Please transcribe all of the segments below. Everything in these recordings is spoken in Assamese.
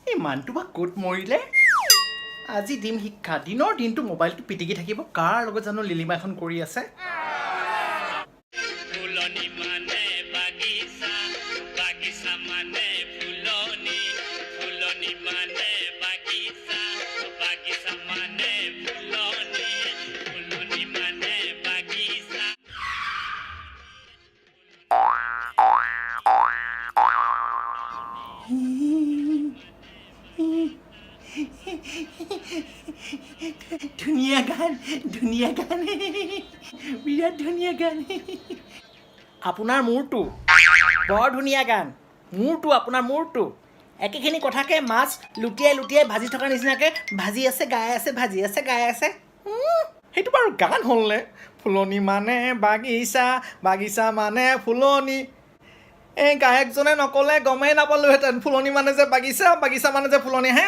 এই মানুহটো বা ক'ত মৰিলে আজি দিম শিক্ষা দিনৰ দিনটো মোবাইলটো পিটিকি থাকিব কাৰ লগত জানো লিলিমা এখন কৰি আছে ফুলনি মানে বাগিচা বাগিচা মানে ফুলনি ফুলনি মানে বাগিচা বাগিচা মানে ফুলনি ফুলনি মানে বাগিচা ধুনীয়া গান বিৰাট ধুনীয়া গান আপোনাৰ মূৰটো বৰ ধুনীয়া গান মূৰটো আপোনাৰ মূৰটো একেখিনি কথাকে মাছ লুটিয়াই লুটিয়াই ভাজি থকা নিচিনাকৈ ভাজি আছে গাই আছে ভাজি আছে গাই আছে সেইটো বাৰু গান হ'লনে ফুলনি মানে বাগিচা বাগিচা মানে ফুলনি এই গায়কজনে নক'লে গমেই নাপালোহেঁতেন ফুলনি মানে যে বাগিচা বাগিচা মানে যে ফুলনি হে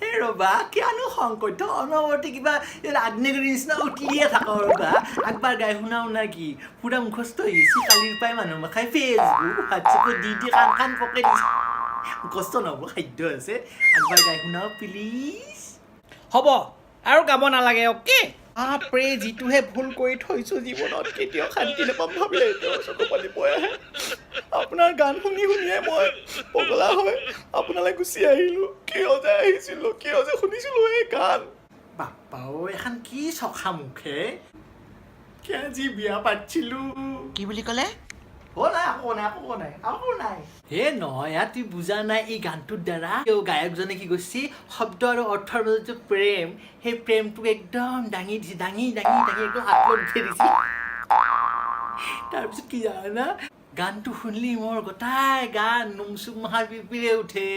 হে ৰ'বা কিয়নো সংকট অনবৰতে কিবা আগ্নেয়গিৰিৰ নিচিনা উঠিয়ে থাক ৰ'বা একবাৰ গাই শুনাও না কি পুৰা মুখস্থ হৈছে কালিৰ পৰাই মানুহ মাখাই ফেচবুক হোৱাটছএপত দি কাণ কাণ পকাই দিছে মুখস্থ নহ'ব খাদ্য আছে একবাৰ গাই শুনাও প্লিজ হ'ব আৰু গাব নালাগে অ'কে বাপৰে যিটোহে ভুল কৰি থৈছোঁ জীৱনত কেতিয়াও শান্তি নাপাম ভাবিলে চকু পানী পৰি আহে আপোনাৰ গান শুনি শুনিয়ে মই পগলা হয় আপোনালৈ গুচি আহিলোঁ কিয় যে আহিছিলোঁ কিয় যে শুনিছিলোঁ এই গান বাপ্পাও এখন কি চখা মুখে আজি বিয়া পাতিছিলোঁ কি বুলি ক'লে হে নহয় ইয়াত তুই বুজা নাই এই গানটোৰ দ্বাৰা গায়কজনে কি কৈছে শব্দ আৰু অৰ্থৰ মাজত যে প্ৰেম সেই প্ৰেমটোক একদম দাঙি দিছে দাঙি একদম আপলোড উঠাই দিছে তাৰপিছত কি জানা গানটো শুনিলি মোৰ গোটাই গান নোমচুম মাহাৰ পিপিৰে উঠে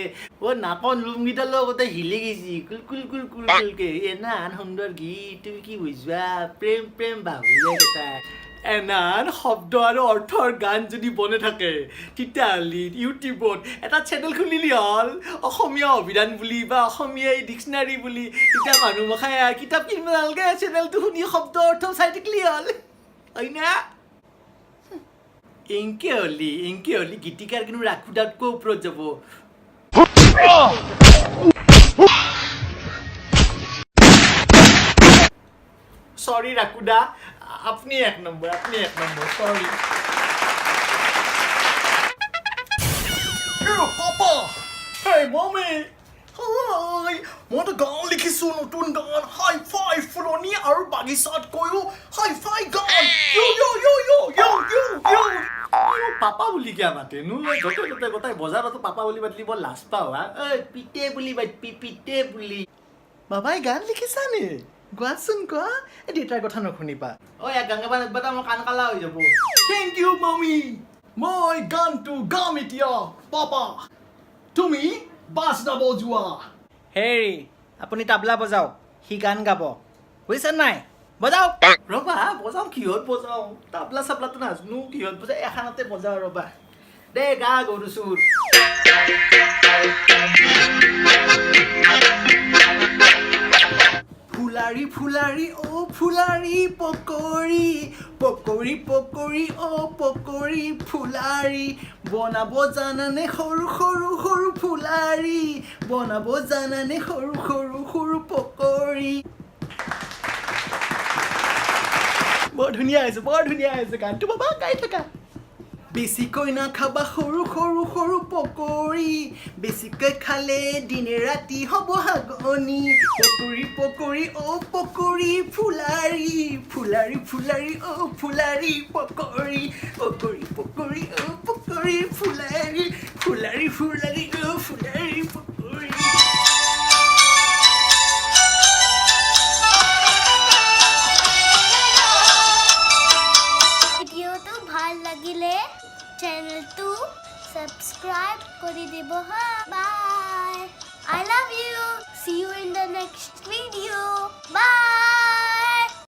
নাকৰ নোমকেইটালৈ গোটেই হিলি গৈছি কুলকে এনান সুন্দৰ গীত তুমি কি বুজবা প্ৰেম বাবু গোটাই এনান শব্দ আৰু অৰ্থৰ গান যদি বনে থাকে তেতিয়াহ'লে ইউটিউবত এটা চেনেল খুলিলি হ'ল অসমীয়া অভিধান বুলি বা অসমীয়া ডিক্সনাৰী বুলি তেতিয়া মানুহ মখাই কিতাপ কিনিব নালাগে চেনেলটো শুনি শব্দ অৰ্থ চাই থাকিলি হ'ল হয় না এংকে হ'লি গীতিকাৰ কিন্তু ৰাখোদাতকৈ ওপৰত যাব সরি রাকুদা আপনি এক নম্বর সরি পাপা হেই মমি হাই মই তো গান লিখিছোঁ নতুন গান হাই ফাই ফুলনি আৰু বাগিচাত কৈও হাই ফাই গান পাপা বুলি কিয় মাতেনো য'তে গোটাই বজাৰতো পাপা বুলি মাতিলি বৰ লাজ পাওঁ পিতে বুলি পিতে বুলি বাবাই গান লিখিছানে গোৱাচোন কোৱা এই দেউতাৰ কথা নুশুনিবা গাংগাবান একবাৰ মোৰ কাণ কালা হৈ যাব থেংক ইউ মামি মই গানটো গাম এতিয়া পাপা তুমি বাজনা বজোৱা হেৰি আপুনি তাবলা বজাওক সি গান গাব বুজিছে নাই বজাওক ৰ'বা বজাওঁ কিহত বজাওঁ তাবলা চাবলাটো নাজানো কিহত বজাওঁ এখানতে বজাওঁ ৰ'বা দে গা গৰু চুৰ ফুলাৰী ফুলাৰী অ' ফুলাৰী পকৰি পকৰি পকৰি অ' পকৰি ফুলাৰী বনাব জানানে সৰু সৰু সৰু ফুলাৰী বনাব জানানে সৰু সৰু সৰু পকৰি বৰ ধুনীয়া হৈছে গানটো বাবা গাই থাকা বেছিকৈ নাখাবা সৰু সৰু সৰু পকৰি বেছিকৈ খালে দিনে ৰাতি হ'ব হাগনি পকৰি পকৰি অ' পকৰি ফুলাৰী ফুলাৰী ফুলাৰী অ' ফুলাৰী পকৰি পকৰি পকৰি অ' পকৰি ফুলাৰী ফুলাৰী ফুলাৰী অ' ফুলাৰী পকৰি ভিডিওটো ভাল লাগিলে চেনেলটো সাবস্ক্রাইব করে দিব হ্যাঁ বাই I love you see you in the next video bye